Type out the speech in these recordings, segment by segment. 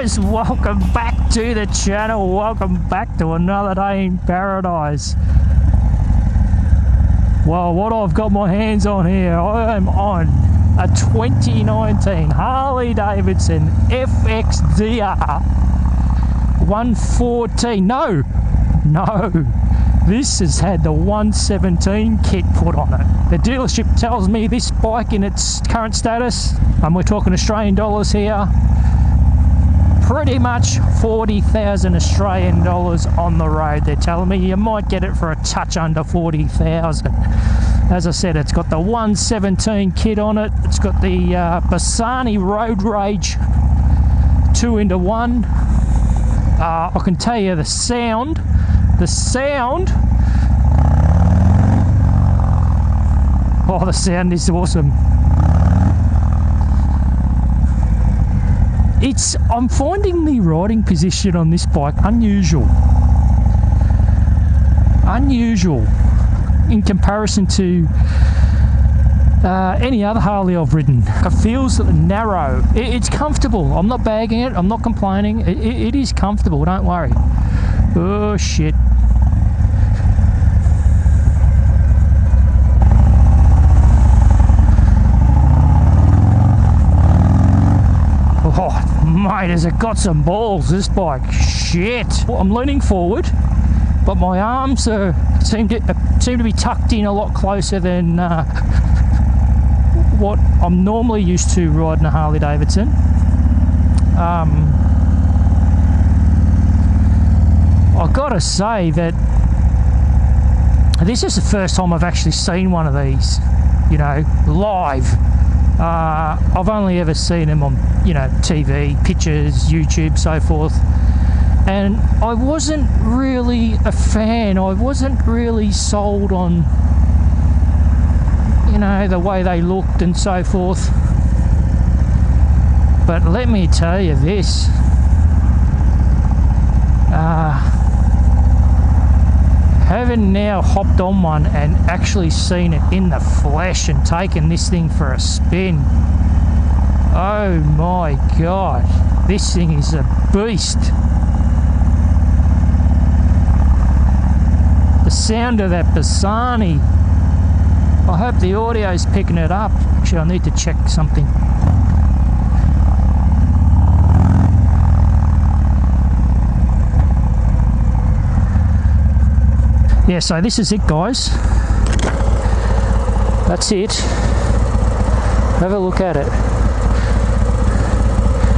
guys, welcome back to the channel. Welcome back to another day in paradise. Well, what I've got my hands on here, I am on a 2019 Harley Davidson FXDR 114. No, this has had the 117 kit put on it. The dealership tells me this bike in its current status, and we're talking Australian dollars here, pretty much 40,000 Australian dollars on the road. They're telling me you might get it for a touch under 40,000. As I said, it's got the 117 kit on it. It's got the Bassani Road Rage 2-in-1. I can tell you the sound. Oh, the sound is awesome. I'm finding the riding position on this bike unusual in comparison to any other Harley I've ridden. It feels narrow. It's comfortable. I'm not bagging it. I'm not complaining. It is comfortable. Don't worry. Oh shit. Oh, mate, has it got some balls, this bike? Shit. Well, I'm leaning forward, but my arms seem to be tucked in a lot closer than what I'm normally used to riding a Harley Davidson. I've got to say that this is the first time I've actually seen one of these, you know, live. I've only ever seen them on, you know, TV, pictures, YouTube, so forth. And I wasn't really a fan. I wasn't really sold on, you know, the way they looked and so forth. But let me tell you this. Having now hopped on one and actually seen it in the flesh and taken this thing for a spin, oh my god, this thing is a beast. The sound of that Bassani, I hope the audio is picking it up. Actually, I need to check something. Yeah, so this is it, guys. That's it. Have a look at it.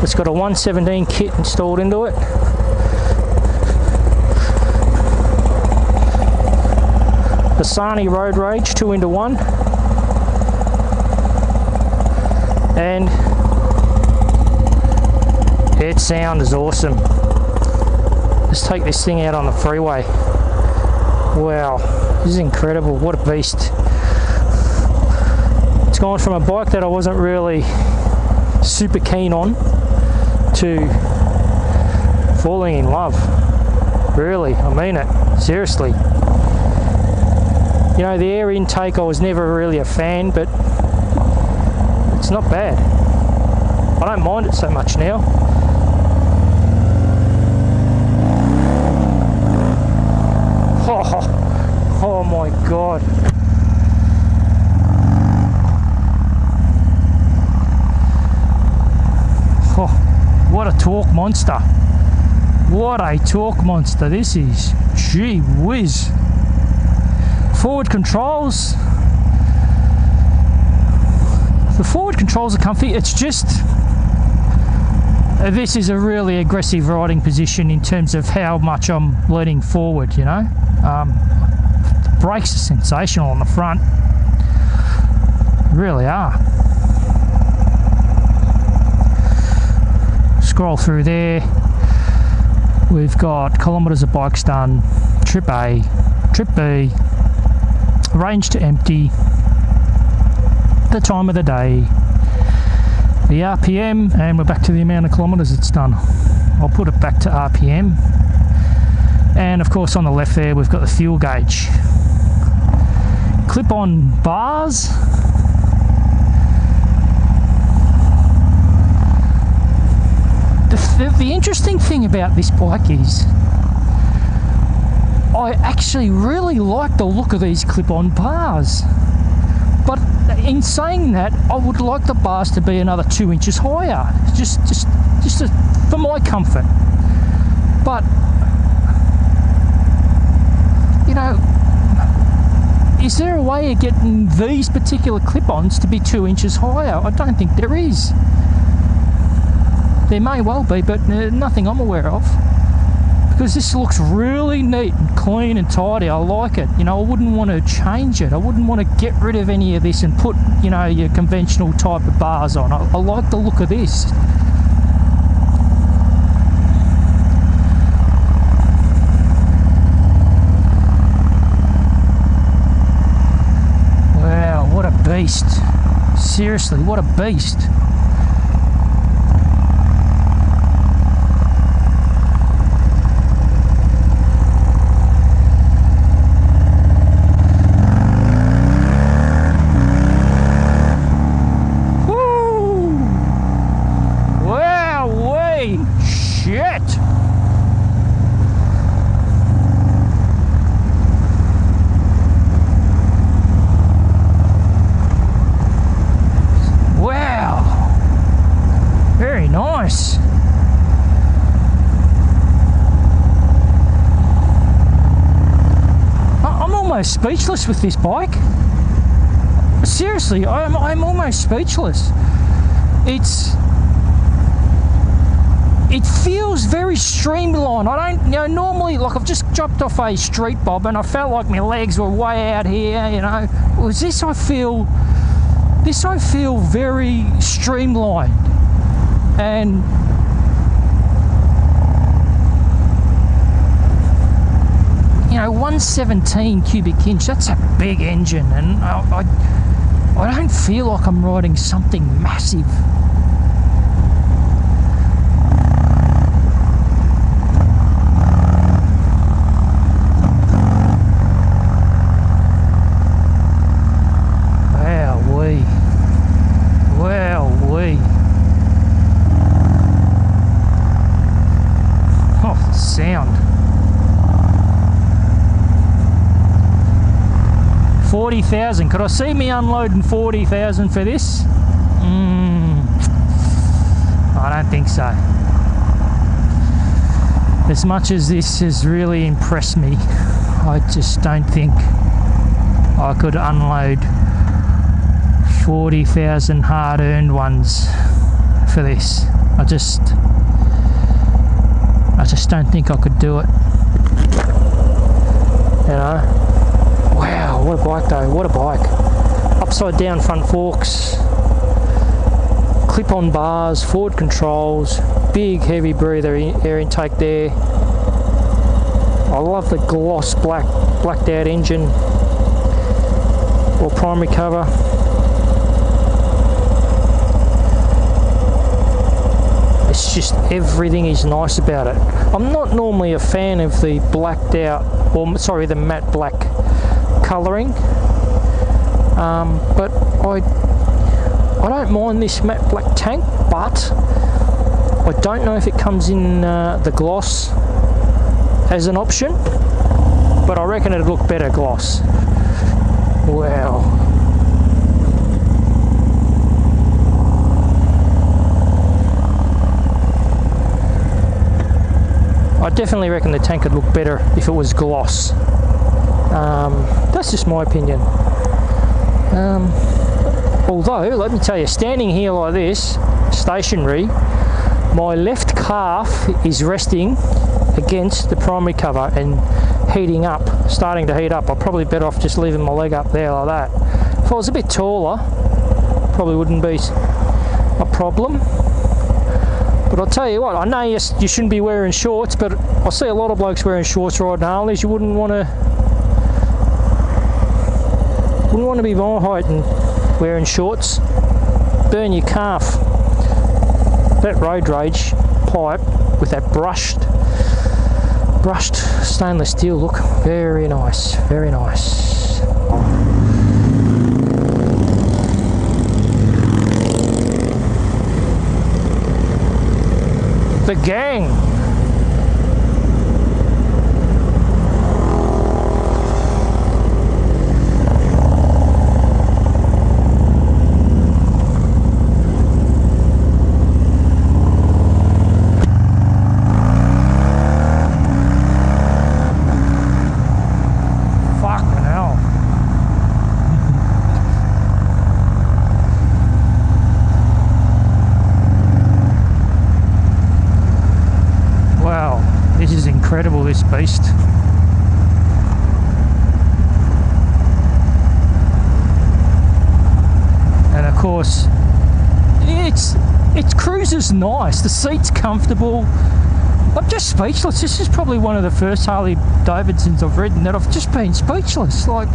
It's got a 117 kit installed into it. Bassani Road Rage 2-in-1. And its sound is awesome. Let's take this thing out on the freeway. Wow, this is incredible. What a beast. It's gone from a bike that I wasn't really super keen on to falling in love. Really, I mean it. Seriously. You know, the air intake, I was never really a fan, but it's not bad. I don't mind it so much now. Oh my god. Oh, what a torque monster. What a torque monster this is. Gee whiz. Forward controls. The forward controls are comfy. It's just, this is a really aggressive riding position in terms of how much I'm leaning forward, you know. The brakes are sensational on the front. Really are. Scroll through there. We've got kilometres of bikes done, trip A, trip B, range to empty, the time of the day, the RPM, and we're back to the amount of kilometres it's done. I'll put it back to RPM. And of course on the left there we've got the fuel gauge. Clip-on bars. the interesting thing about this bike is I actually really like the look of these clip-on bars. But in saying that, I would like the bars to be another 2 inches higher, just for my comfort. But you know, is there a way of getting these particular clip-ons to be 2 inches higher? I don't think there is. There may well be, but nothing I'm aware of. Because this looks really neat and clean and tidy. I like it. You know, I wouldn't want to change it. I wouldn't want to get rid of any of this and put, you know, your conventional type of bars on. I like the look of this. Wow, what a beast. Seriously, what a beast. Nice. I'm almost speechless with this bike. Seriously, I'm almost speechless. It feels very streamlined. I don't, you know, normally, like, I've just dropped off a street bob and I felt like my legs were way out here, you know. Whereas this I feel very streamlined. And you know, 117 cubic inch, that's a big engine, and I don't feel like I'm riding something massive. Wowee. Wowee. Oh, the sound. 40,000. Could I see me unloading 40,000 for this? I don't think so. As much as this has really impressed me, I just don't think I could unload 40,000 hard-earned ones for this. I just don't think I could do it. You know? Wow, what a bike though, what a bike. Upside down front forks, clip-on bars, forward controls, big heavy breather air intake there. I love the gloss blacked out engine or primary cover. It's just, everything is nice about it. I'm not normally a fan of the blacked out, or sorry, the matte black colouring, but I don't mind this matte black tank, but I don't know if it comes in the gloss as an option, but I reckon it'd look better gloss. Wow. I definitely reckon the tank would look better if it was gloss. That's just my opinion. Although, let me tell you, standing here like this, stationary, my left calf is resting against the primary cover and heating up, starting to heat up. I'm probably better off just leaving my leg up there like that. If I was a bit taller, probably wouldn't be a problem. But I'll tell you what, I know you shouldn't be wearing shorts, but I see a lot of blokes wearing shorts riding Harleys. You wouldn't want to be my height and wearing shorts. Burn your calf. That Road Rage pipe with that brushed stainless steel look, very nice, very nice. The gang. Fucking hell. Wow, this is incredible, this beast. And of course, it cruises nice. The seat's comfortable. I'm just speechless. This is probably one of the first Harley Davidsons I've ridden that I've just been speechless. Like,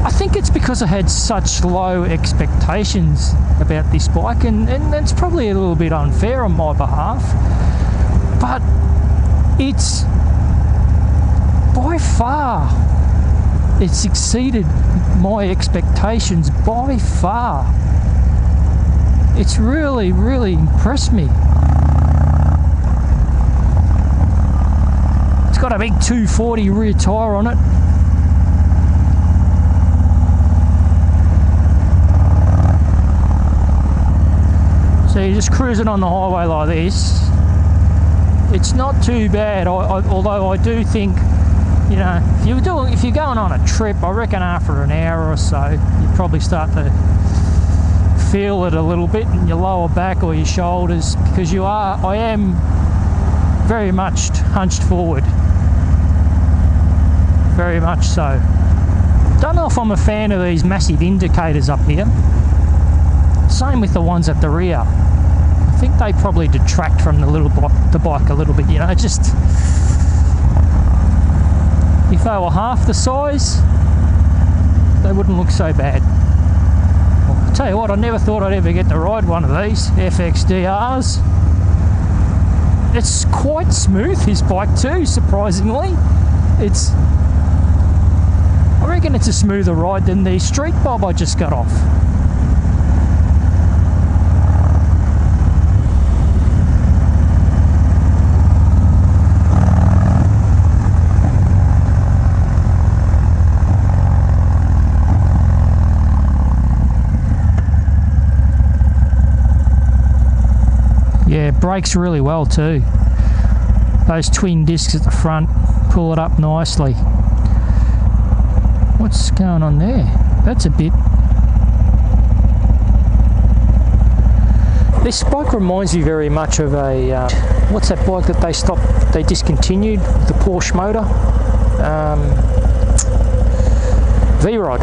I think it's because I had such low expectations about this bike, and it's probably a little bit unfair on my behalf, but it's by far, it's exceeded my expectations by far. It's really, really impressed me. It's got a big 240 rear tyre on it. So you're just cruising on the highway like this. It's not too bad, although I do think, you know, if you're going on a trip, I reckon after an hour or so, you probably start to feel it a little bit in your lower back or your shoulders, because I am very much hunched forward. Very much so. Don't know if I'm a fan of these massive indicators up here. Same with the ones at the rear. I think they probably detract from the bike a little bit, you know, just if they were half the size, they wouldn't look so bad. Well, I'll tell you what, I never thought I'd ever get to ride one of these FXDRs. It's quite smooth, his bike too, surprisingly. I reckon it's a smoother ride than the Street Bob I just got off. Yeah, brakes really well too. Those twin discs at the front pull it up nicely. What's going on there? That's a bit... This bike reminds me very much of a... what's that bike that they discontinued? The Porsche motor? V-Rod.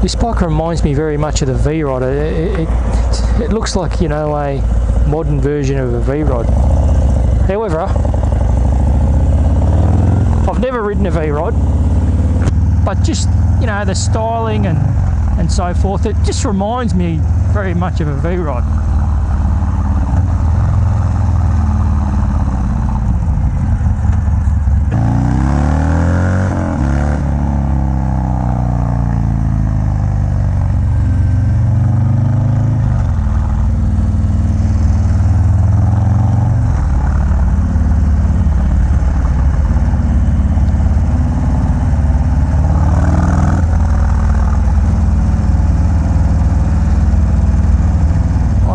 This bike reminds me very much of the V-Rod. It looks like, you know, a modern version of a V-Rod. However, I've never ridden a V-Rod, but just, you know, the styling and so forth, it just reminds me very much of a V-Rod.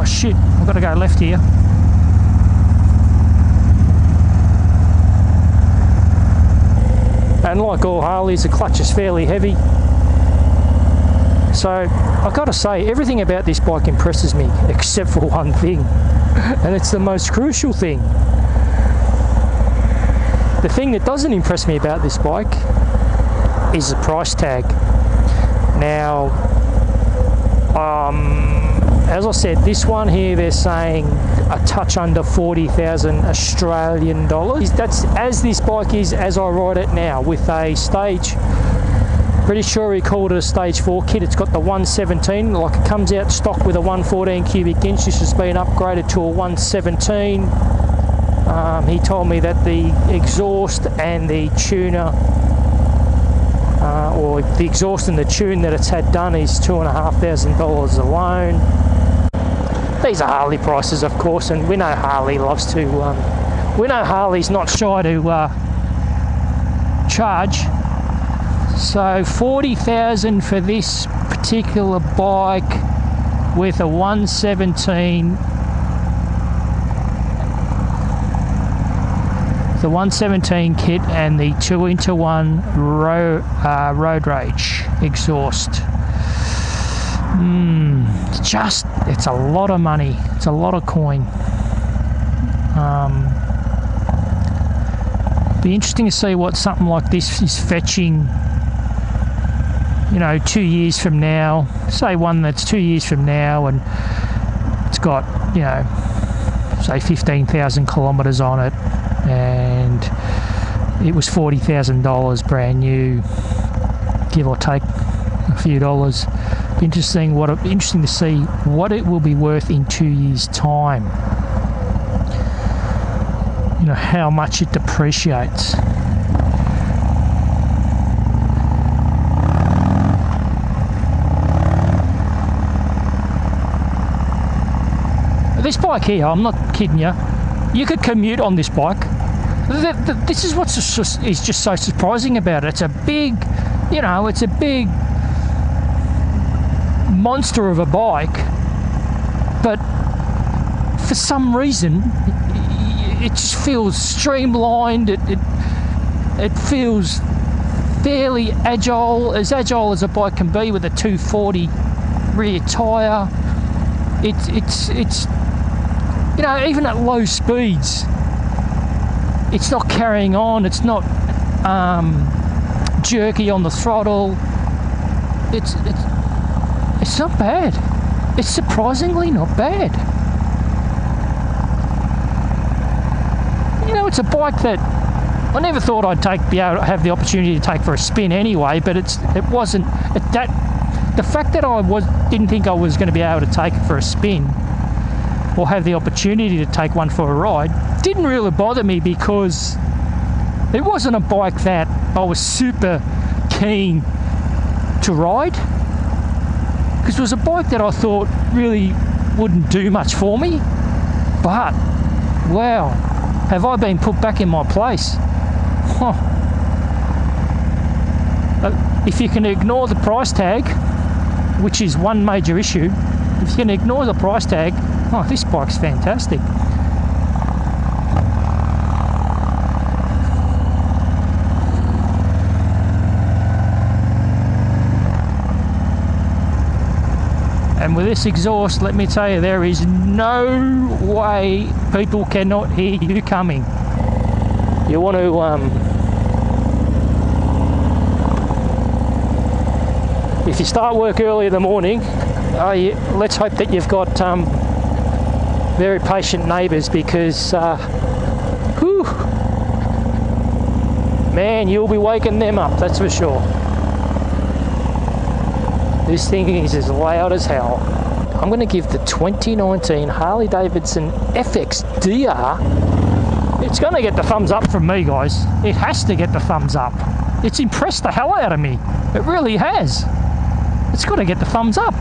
Shit, I've got to go left here. And like all Harleys, the clutch is fairly heavy. So I've got to say, everything about this bike impresses me, except for one thing, and it's the most crucial thing. The thing that doesn't impress me about this bike is the price tag. Now, as I said, this one here, they're saying a touch under 40,000 Australian dollars. That's as this bike is as I ride it now, with a stage, pretty sure he called it a stage 4 kit. It's got the 117, like it comes out stock with a 114 cubic inch. This has been upgraded to a 117. He told me that the exhaust and the tuner or the exhaust and the tune that it's had done is $2,500 alone. These are Harley prices, of course, and we know Harley loves to, we know Harley's not shy to charge. So $40,000 for this particular bike with a 117, the 117 kit and the 2-into-1 Road Rage exhaust. It's a lot of money. It's a lot of coin. Be interesting to see what something like this is fetching, you know, 2 years from now. Say one that's 2 years from now and it's got, you know, say 15,000 kilometres on it, and it was $40,000 brand new, give or take a few dollars. Be interesting to see what it will be worth in 2 years' time. You know, how much it depreciates. This bike here, I'm not kidding you, you could commute on this bike. This is what's just so surprising about it. It's a big, you know, it's a big monster of a bike, but for some reason it just feels streamlined. It feels fairly agile as a bike can be with a 240 rear tyre. It's you know, even at low speeds, it's not carrying on. It's not jerky on the throttle. It's not bad. It's surprisingly not bad. You know, it's a bike that I never thought I'd be able to have the opportunity to take for a spin anyway, but it wasn't that. The fact that I didn't think I was going to be able to take it for a spin or have the opportunity to take one for a ride didn't really bother me, because it wasn't a bike that I was super keen to ride, because it was a bike that I thought really wouldn't do much for me. But wow, have I been put back in my place. If you can ignore the price tag, which is one major issue, if you can ignore the price tag, oh, this bike's fantastic. And with this exhaust, let me tell you, there is no way people cannot hear you coming. You want to if you start work early in the morning, let's hope that you've got very patient neighbours, because whew, man, you'll be waking them up, that's for sure. This thing is as loud as hell. I'm going to give the 2019 Harley Davidson FXDR, it's going to get the thumbs up from me, guys. It has to get the thumbs up. It's impressed the hell out of me. It really has. It's got to get the thumbs up.